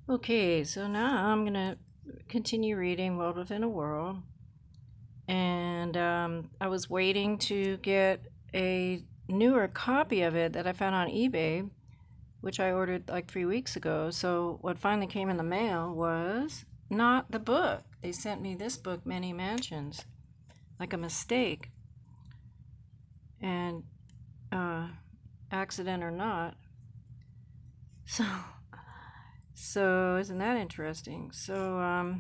Okay, so now I'm going to continue reading World Within a World. And I was waiting to get a newer copy of it that I found on eBay, which I ordered like 3 weeks ago. So what finally came in the mail was not the book. They sent me this book, Many Mansions, like a mistake. And accident or not. So isn't that interesting? So I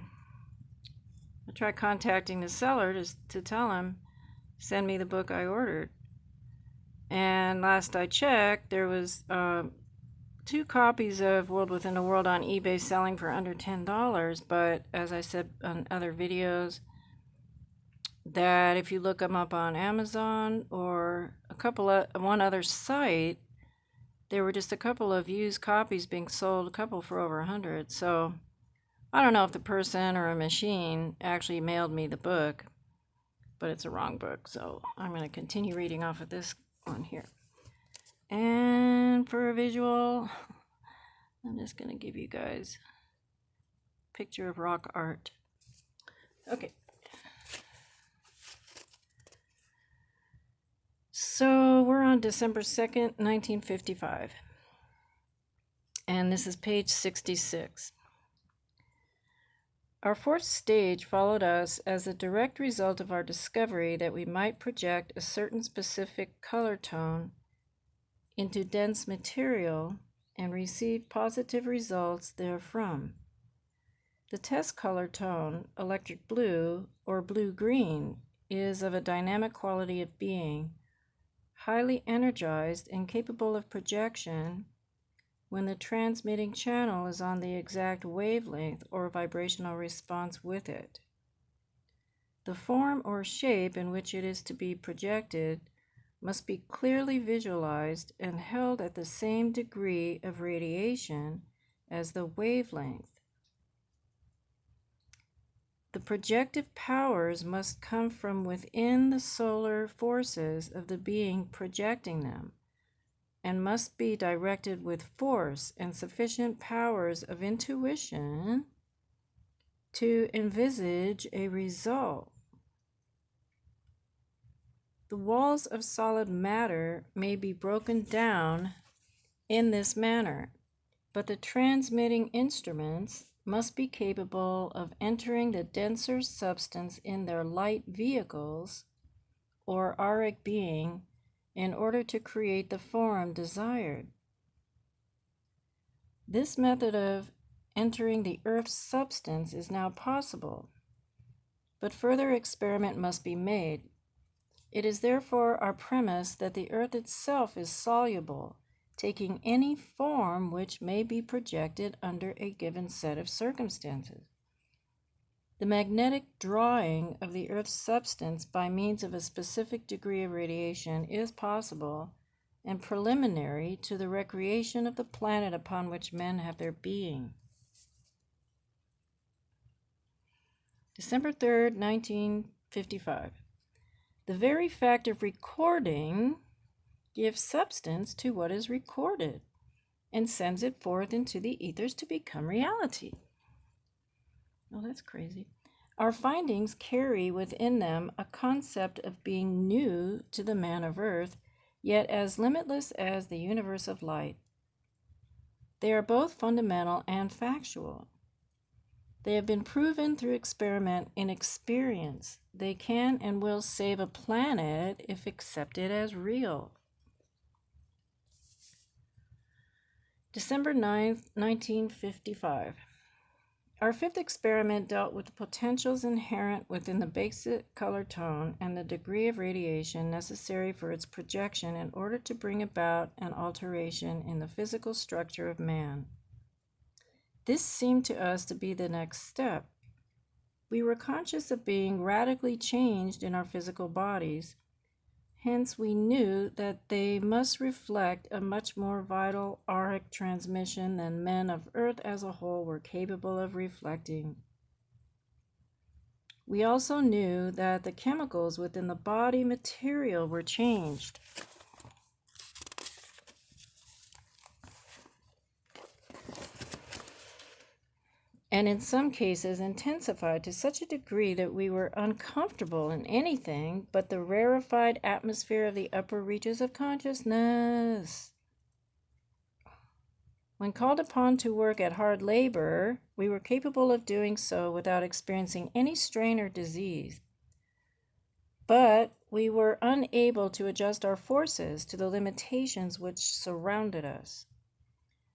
tried contacting the seller to tell him, send me the book I ordered. And last I checked, there was 2 copies of World Within a World on eBay selling for under $10. But as I said on other videos, that if you look them up on Amazon or one other site, there were just a couple of used copies being sold, a couple for over 100. So I don't know if the person or a machine actually mailed me the book, but it's a wrong book. So I'm going to continue reading off of this one here. And for a visual, I'm just going to give you guys a picture of rock art. Okay. So we're on December 2nd, 1955. And this is page 66. Our 4th stage followed us as a direct result of our discovery that we might project a certain specific color tone into dense material and receive positive results therefrom. The test color tone, electric blue or blue-green, is of a dynamic quality of being, highly energized and capable of projection when the transmitting channel is on the exact wavelength or vibrational response with it. The form or shape in which it is to be projected must be clearly visualized and held at the same degree of radiation as the wavelength. The projective powers must come from within the solar forces of the being projecting them, and must be directed with force and sufficient powers of intuition to envisage a result. The walls of solid matter may be broken down in this manner, but the transmitting instruments must be capable of entering the denser substance in their light vehicles or auric being in order to create the form desired. This method of entering the Earth's substance is now possible, but further experiment must be made. It is therefore our premise that the Earth itself is soluble, taking any form which may be projected under a given set of circumstances. The magnetic drawing of the Earth's substance by means of a specific degree of radiation is possible and preliminary to the recreation of the planet upon which men have their being. December 3rd, 1955. The very fact of recording gives substance to what is recorded and sends it forth into the ethers to become reality. Oh, that's crazy. Our findings carry within them a concept of being new to the man of Earth, yet as limitless as the universe of light. They are both fundamental and factual. They have been proven through experiment in experience. They can and will save a planet if accepted as real. December 9th, 1955. Our 5th experiment dealt with the potentials inherent within the basic color tone and the degree of radiation necessary for its projection in order to bring about an alteration in the physical structure of man. This seemed to us to be the next step. We were conscious of being radically changed in our physical bodies. Hence, we knew that they must reflect a much more vital auric transmission than men of Earth as a whole were capable of reflecting. We also knew that the chemicals within the body material were changed. and in some cases intensified to such a degree that we were uncomfortable in anything but the rarefied atmosphere of the upper reaches of consciousness. When called upon to work at hard labor, we were capable of doing so without experiencing any strain or disease. But we were unable to adjust our forces to the limitations which surrounded us.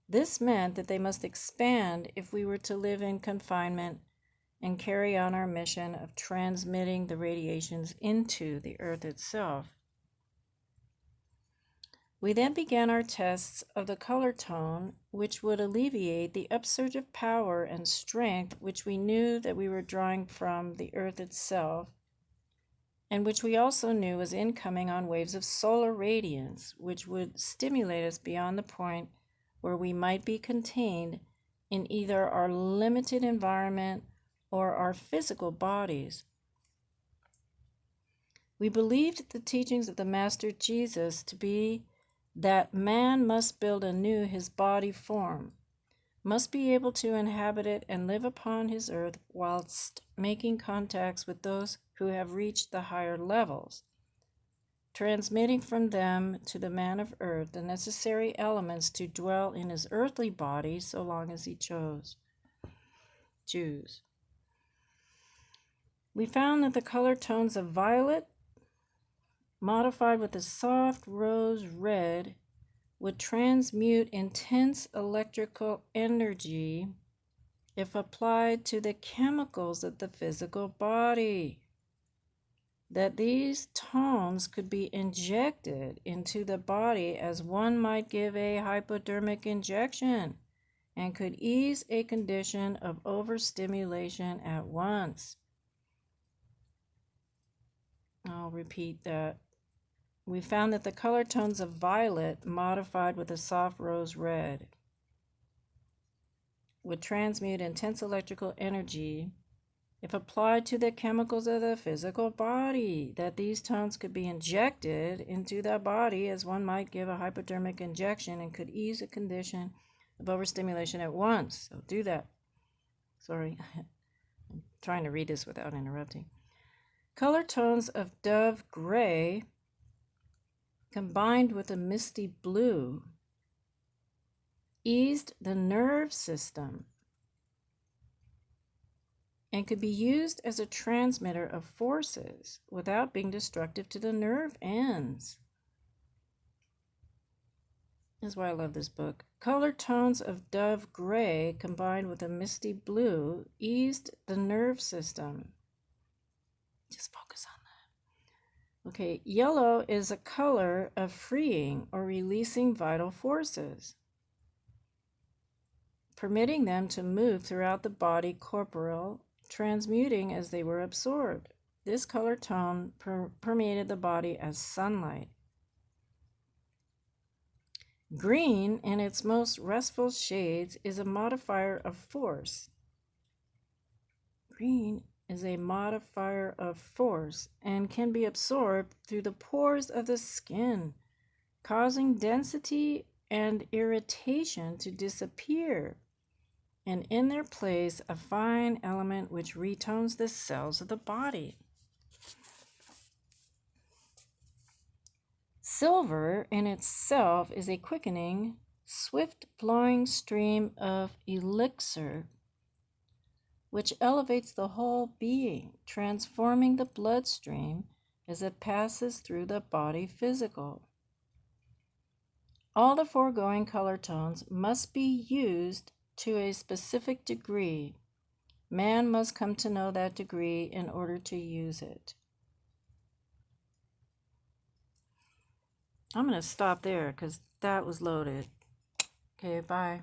This meant that they must expand if we were to live in confinement and carry on our mission of transmitting the radiations into the earth itself. We then began our tests of the color tone, which would alleviate the upsurge of power and strength which we knew that we were drawing from the earth itself, and which we also knew was incoming on waves of solar radiance, which would stimulate us beyond the point where we might be contained in either our limited environment or our physical bodies. We believed the teachings of the Master Jesus to be that man must build anew his body form, must be able to inhabit it and live upon his earth whilst making contacts with those who have reached the higher levels, transmitting from them to the man of earth the necessary elements to dwell in his earthly body so long as he choose. We found that the color tones of violet, modified with a soft rose red, would transmute intense electrical energy if applied to the chemicals of the physical body. That these tones could be injected into the body as one might give a hypodermic injection and could ease a condition of overstimulation at once. I'll repeat that. We found that the color tones of violet, modified with a soft rose red, would transmute intense electrical energy if applied to the chemicals of the physical body, that these tones could be injected into the body as one might give a hypodermic injection and could ease a condition of overstimulation at once. So do that. Sorry, I'm trying to read this without interrupting. Color tones of dove gray combined with a misty blue eased the nerve system and could be used as a transmitter of forces without being destructive to the nerve ends. That's why I love this book. Color tones of dove gray combined with a misty blue eased the nerve system. Just focus on that. Okay, yellow is a color of freeing or releasing vital forces, permitting them to move throughout the body corporeal, transmuting as they were absorbed. This color tone permeated the body as sunlight. Green, in its most restful shades, is a modifier of force. Green is a modifier of force and can be absorbed through the pores of the skin, causing density and irritation to disappear, and in their place a fine element which retones the cells of the body. Silver in itself is a quickening, swift-flowing stream of elixir which elevates the whole being, transforming the bloodstream as it passes through the body physical. All the foregoing color tones must be used to a specific degree. Man must come to know that degree in order to use it. I'm going to stop there because that was loaded. Okay, bye.